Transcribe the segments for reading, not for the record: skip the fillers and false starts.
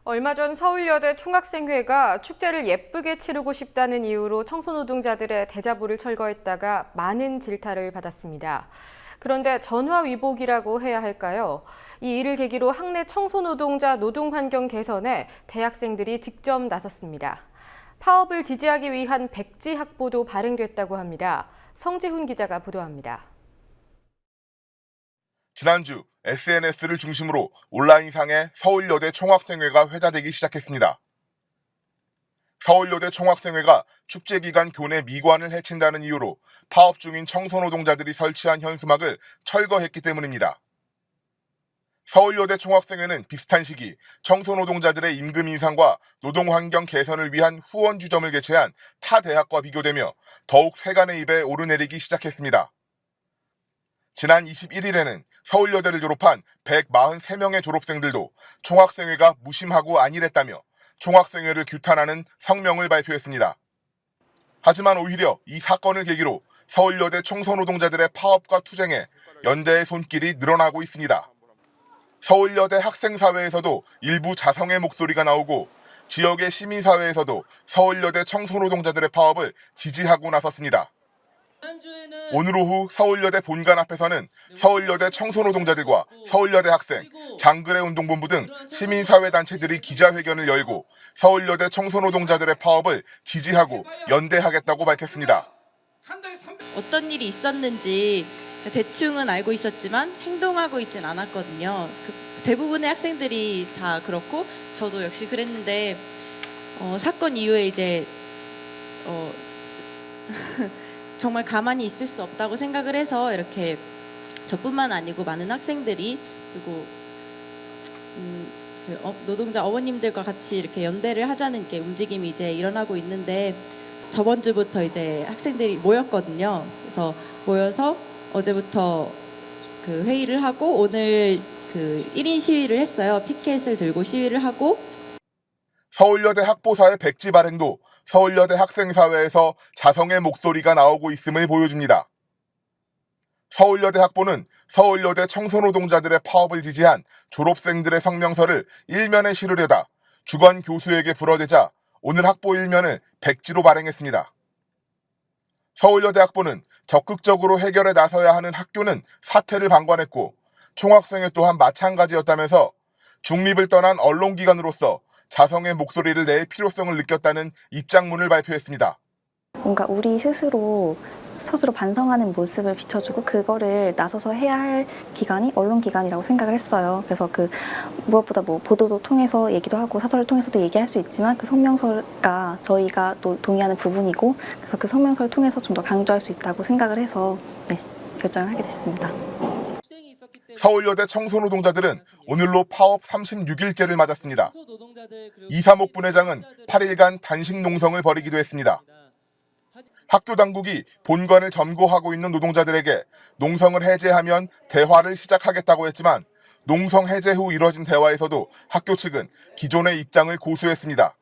얼마 전 서울여대 총학생회가 축제를 예쁘게 치르고 싶다는 이유로 청소노동자들의 대자보를 철거했다가 많은 질타를 받았습니다. 그런데 전화위복이라고 해야 할까요? 이 일을 계기로 학내 청소노동자 노동환경 개선에 대학생들이 직접 나섰습니다. 파업을 지지하기 위한 백지 확보도 발행됐다고 합니다. 성지훈 기자가 보도합니다. 지난주 SNS를 중심으로 온라인상의 서울여대 총학생회가 회자되기 시작했습니다. 서울여대 총학생회가 축제 기간 교내 미관을 해친다는 이유로 파업 중인 청소노동자들이 설치한 현수막을 철거했기 때문입니다. 서울여대 총학생회는 비슷한 시기 청소노동자들의 임금 인상과 노동환경 개선을 위한 후원 주점을 개최한 타 대학과 비교되며 더욱 세간의 입에 오르내리기 시작했습니다. 지난 21일에는 서울여대를 졸업한 143명의 졸업생들도 총학생회가 무심하고 안일했다며 총학생회를 규탄하는 성명을 발표했습니다. 하지만 오히려 이 사건을 계기로 서울여대 청소노동자들의 파업과 투쟁에 연대의 손길이 늘어나고 있습니다. 서울여대 학생사회에서도 일부 자성의 목소리가 나오고 지역의 시민사회에서도 서울여대 청소노동자들의 파업을 지지하고 나섰습니다. 오늘 오후 서울여대 본관 앞에서는 서울여대 청소노동자들과 서울여대 학생, 장그래 운동본부 등 시민사회단체들이 기자회견을 열고 서울여대 청소노동자들의 파업을 지지하고 연대하겠다고 밝혔습니다. 어떤 일이 있었는지 대충은 알고 있었지만 행동하고 있진 않았거든요. 대부분의 학생들이 다 그렇고 저도 역시 그랬는데 사건 이후에 이제 정말 가만히 있을 수 없다고 생각을 해서 이렇게 저뿐만 아니고 많은 학생들이 그리고 노동자 어머님들과 같이 이렇게 연대를 하자는 게 움직임이 이제 일어나고 있는데 저번 주부터 이제 학생들이 모였거든요. 그래서 모여서 어제부터 그 회의를 하고 오늘 그 1인 시위를 했어요. 피켓을 들고 시위를 하고 서울여대 학보사의 백지 발행도 서울여대 학생사회에서 자성의 목소리가 나오고 있음을 보여줍니다. 서울여대 학보는 서울여대 청소노동자들의 파업을 지지한 졸업생들의 성명서를 일면에 실으려다 주관 교수에게 불어대자 오늘 학보 일면을 백지로 발행했습니다. 서울여대 학보는 적극적으로 해결에 나서야 하는 학교는 사퇴를 방관했고 총학생회 또한 마찬가지였다면서 중립을 떠난 언론기관으로서 자성의 목소리를 낼 필요성을 느꼈다는 입장문을 발표했습니다. 뭔가 우리 스스로 반성하는 모습을 비춰주고 그거를 나서서 해야 할 기관이 언론기관이라고 생각을 했어요. 그래서 무엇보다 보도도 통해서 얘기도 하고 사설을 통해서도 얘기할 수 있지만 그 성명서가 저희가 또 동의하는 부분이고 그래서 그 성명서를 통해서 좀 더 강조할 수 있다고 생각을 해서 결정을 하게 됐습니다. 서울여대 청소노동자들은 오늘로 파업 36일째를 맞았습니다. 이삼옥 분회장은 8일간 단식 농성을 벌이기도 했습니다. 학교 당국이 본관을 점거하고 있는 노동자들에게 농성을 해제하면 대화를 시작하겠다고 했지만 농성 해제 후 이뤄진 대화에서도 학교 측은 기존의 입장을 고수했습니다.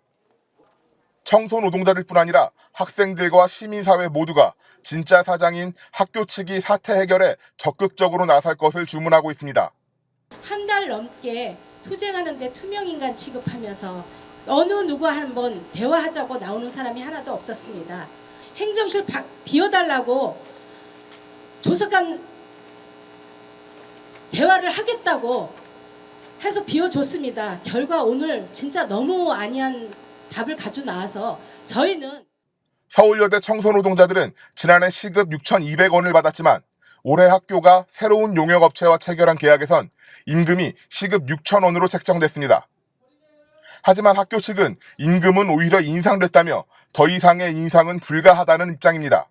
청소노동자들뿐 아니라 학생들과 시민사회 모두가 진짜 사장인 학교 측이 사태 해결에 적극적으로 나설 것을 주문하고 있습니다. 한 달 넘게 투쟁하는데 투명인간 취급하면서 어느 누구 한번 대화하자고 나오는 사람이 하나도 없었습니다. 행정실 비워달라고 조석관 대화를 하겠다고 해서 비워줬습니다. 결과 오늘 진짜 너무 아니한 답을 가지고 나와서 저희는 서울여대 청소노동자들은 지난해 시급 6,200원을 받았지만 올해 학교가 새로운 용역업체와 체결한 계약에선 임금이 시급 6,000원으로 책정됐습니다. 하지만 학교 측은 임금은 오히려 인상됐다며 더 이상의 인상은 불가하다는 입장입니다.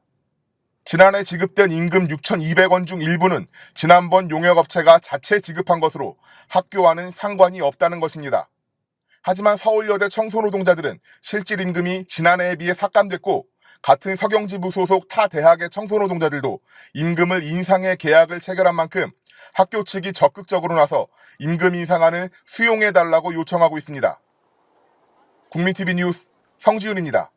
지난해 지급된 임금 6,200원 중 일부는 지난번 용역업체가 자체 지급한 것으로 학교와는 상관이 없다는 것입니다. 하지만 서울여대 청소노동자들은 실질 임금이 지난해에 비해 삭감됐고 같은 서경지부 소속 타 대학의 청소노동자들도 임금을 인상해 계약을 체결한 만큼 학교 측이 적극적으로 나서 임금 인상안을 수용해달라고 요청하고 있습니다. 국민TV 뉴스 성지훈입니다.